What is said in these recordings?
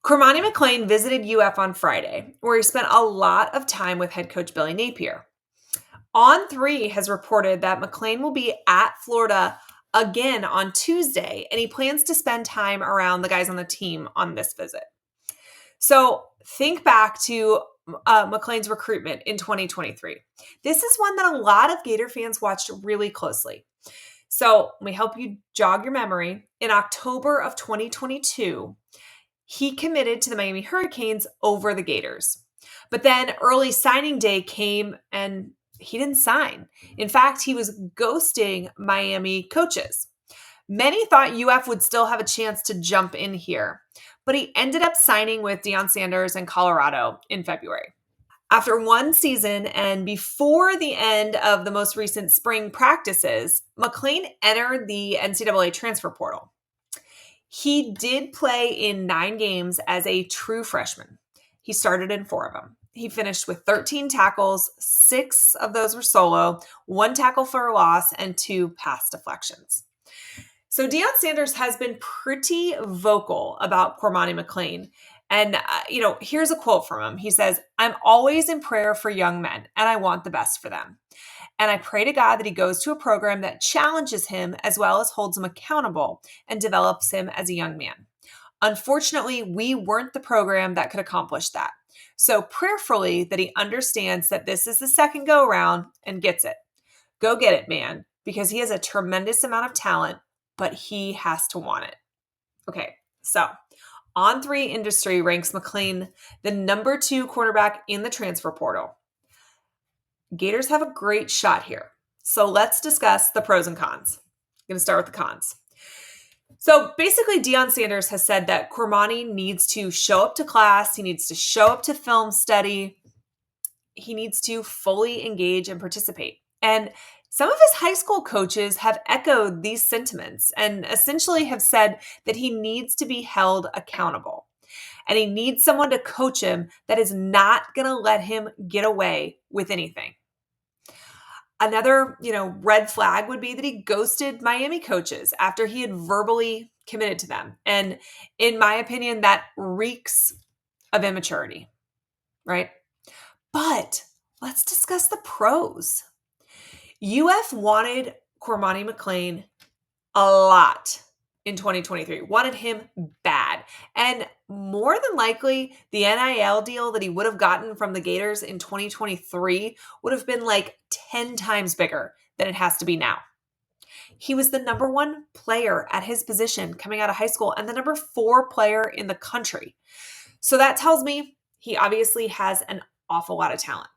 Cormani McClain visited UF on Friday, where he spent a lot of time with head coach Billy Napier. On3 has reported that McClain will be at Florida again on Tuesday, and he plans to spend time around the guys on the team on this visit. So think back to McClain's recruitment in 2023. This is one that a lot of Gator fans watched really closely. So let me help you jog your memory. In October of 2022, he committed to the Miami Hurricanes over the Gators. But then early signing day came and he didn't sign. In fact, he was ghosting Miami coaches. Many thought UF would still have a chance to jump in here, but he ended up signing with Deion Sanders in Colorado in February. After one season and before the end of the most recent spring practices, McClain entered the NCAA transfer portal. He did play in 9 games as a true freshman. He started in 4 of them. He finished with 13 tackles, 6 of those were solo, 1 tackle for a loss, and 2 pass deflections. So Deion Sanders has been pretty vocal about Cormani McClain. And, here's a quote from him. He says, "I'm always in prayer for young men, and I want the best for them. And I pray to God that he goes to a program that challenges him as well as holds him accountable and develops him as a young man. Unfortunately, we weren't the program that could accomplish that. So prayerfully that he understands that this is the second go around and gets it. Go get it, man, because he has a tremendous amount of talent, but he has to want it." Okay, so On3 Industry ranks McClain the number 2 quarterback in the transfer portal. Gators have a great shot here. So let's discuss the pros and cons. I'm going to start with the cons. So basically, Deion Sanders has said that Cormani needs to show up to class. He needs to show up to film study. He needs to fully engage and participate. And some of his high school coaches have echoed these sentiments and essentially have said that he needs to be held accountable. And he needs someone to coach him that is not going to let him get away with anything. Another, red flag would be that he ghosted Miami coaches after he had verbally committed to them. And in my opinion, that reeks of immaturity, right? But let's discuss the pros. UF wanted Cormani McClain a lot in 2023, wanted him bad. And more than likely, the NIL deal that he would have gotten from the Gators in 2023 would have been like 10 times bigger than it has to be now. He was the number 1 player at his position coming out of high school and the number 4 player in the country. So that tells me he obviously has an awful lot of talent.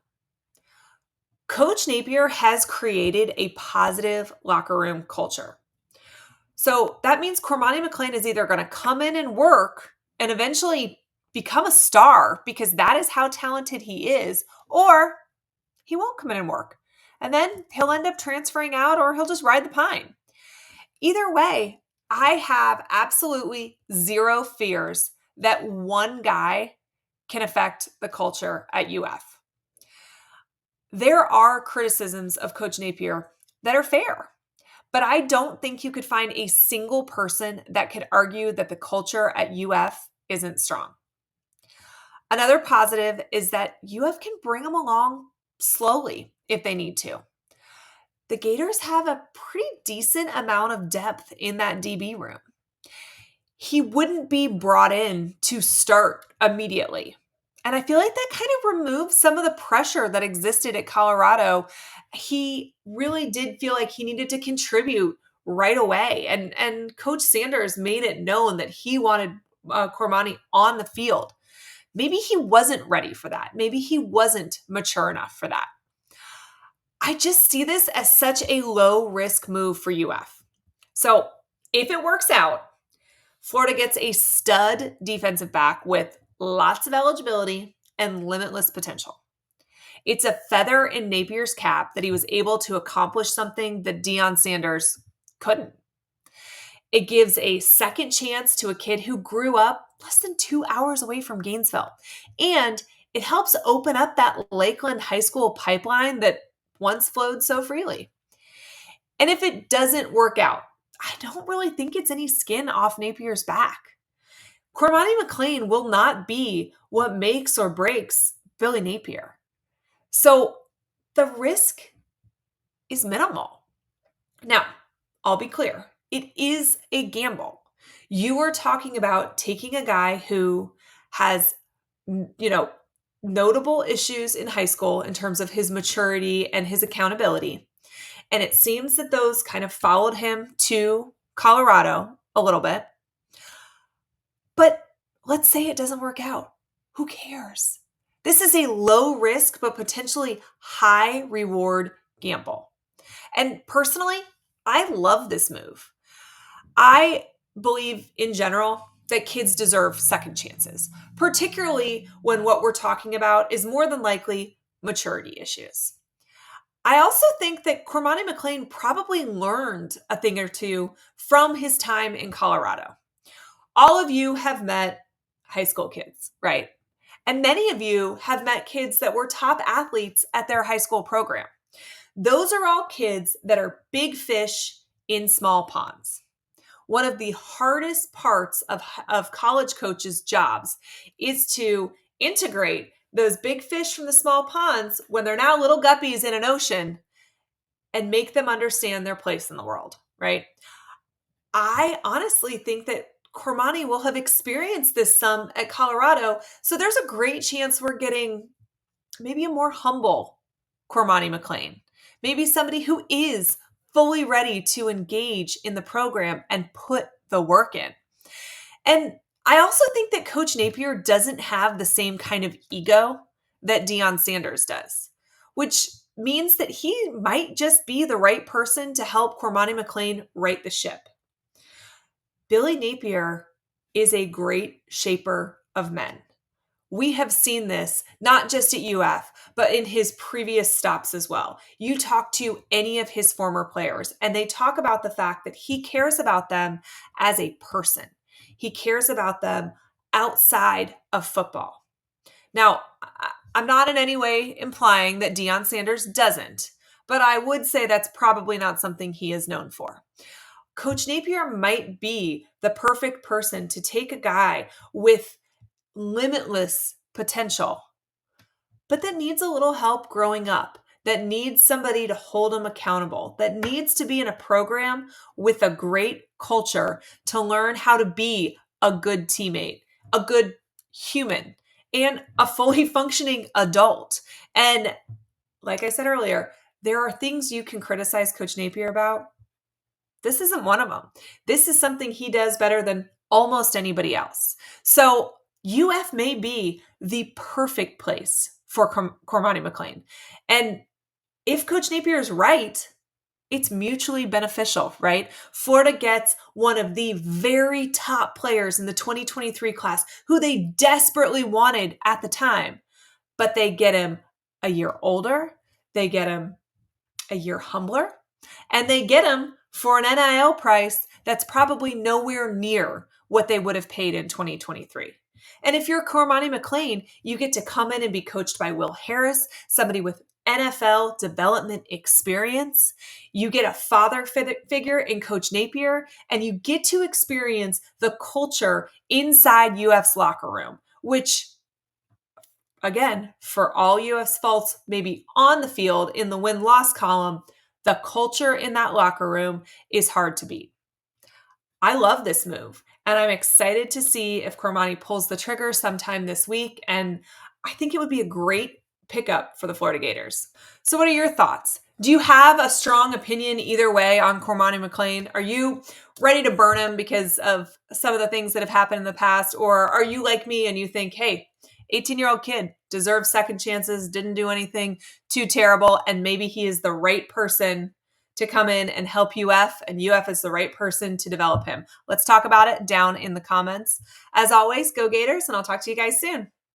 Coach Napier has created a positive locker room culture. So that means Cormani McClain is either going to come in and work and eventually become a star because that is how talented he is, or he won't come in and work. And then he'll end up transferring out or he'll just ride the pine. Either way, I have absolutely zero fears that one guy can affect the culture at UF. There are criticisms of Coach Napier that are fair, but I don't think you could find a single person that could argue that the culture at UF isn't strong. Another positive is that UF can bring them along slowly if they need to. The Gators have a pretty decent amount of depth in that DB room. He wouldn't be brought in to start immediately. And I feel like that kind of removes some of the pressure that existed at Colorado. He really did feel like he needed to contribute right away. And Coach Sanders made it known that he wanted Cormani on the field. Maybe he wasn't ready for that. Maybe he wasn't mature enough for that. I just see this as such a low-risk move for UF. So if it works out, Florida gets a stud defensive back with lots of eligibility and limitless potential. It's a feather in Napier's cap that he was able to accomplish something that Deion Sanders couldn't. It gives a second chance to a kid who grew up less than 2 hours away from Gainesville. And it helps open up that Lakeland High School pipeline that once flowed so freely. And if it doesn't work out, I don't really think it's any skin off Napier's back. Cormani McClain will not be what makes or breaks Billy Napier. So the risk is minimal. Now, I'll be clear. It is a gamble. You are talking about taking a guy who has, notable issues in high school in terms of his maturity and his accountability. And it seems that those kind of followed him to Colorado a little bit. But let's say it doesn't work out. Who cares? This is a low risk, but potentially high reward gamble. And personally, I love this move. I believe in general that kids deserve second chances, particularly when what we're talking about is more than likely maturity issues. I also think that Cormani McClain probably learned a thing or two from his time in Colorado. All of you have met high school kids, right? And many of you have met kids that were top athletes at their high school program. Those are all kids that are big fish in small ponds. One of the hardest parts of college coaches' jobs is to integrate those big fish from the small ponds when they're now little guppies in an ocean and make them understand their place in the world, right? I honestly think that Cormani will have experienced this some at Colorado. So there's a great chance we're getting maybe a more humble Cormani McClain, maybe somebody who is fully ready to engage in the program and put the work in. And I also think that Coach Napier doesn't have the same kind of ego that Deion Sanders does, which means that he might just be the right person to help Cormani McClain right the ship. Billy Napier is a great shaper of men. We have seen this not just at UF, but in his previous stops as well. You talk to any of his former players, and they talk about the fact that he cares about them as a person. He cares about them outside of football. Now, I'm not in any way implying that Deion Sanders doesn't, but I would say that's probably not something he is known for. Coach Napier might be the perfect person to take a guy with limitless potential, but that needs a little help growing up, that needs somebody to hold him accountable, that needs to be in a program with a great culture to learn how to be a good teammate, a good human, and a fully functioning adult. And like I said earlier, there are things you can criticize Coach Napier about. This isn't one of them. This is something he does better than almost anybody else. So UF may be the perfect place for Cormani McClain. And if Coach Napier is right, it's mutually beneficial, right? Florida gets one of the very top players in the 2023 class who they desperately wanted at the time, but they get him a year older, they get him a year humbler, and they get him for an NIL price that's probably nowhere near what they would have paid in 2023. And if you're Cormani McClain, you get to come in and be coached by Will Harris, somebody with NFL development experience. You get a father figure in Coach Napier, and you get to experience the culture inside UF's locker room, which, again, for all UF's faults, maybe on the field in the win-loss column, the culture in that locker room is hard to beat. I love this move, and I'm excited to see if Cormani pulls the trigger sometime this week, and I think it would be a great pickup for the Florida Gators. So what are your thoughts? Do you have a strong opinion either way on Cormani McClain? Are you ready to burn him because of some of the things that have happened in the past, or are you like me and you think, hey, 18-year-old kid deserves second chances, didn't do anything too terrible, and maybe he is the right person to come in and help UF, and UF is the right person to develop him? Let's talk about it down in the comments. As always, go Gators, and I'll talk to you guys soon.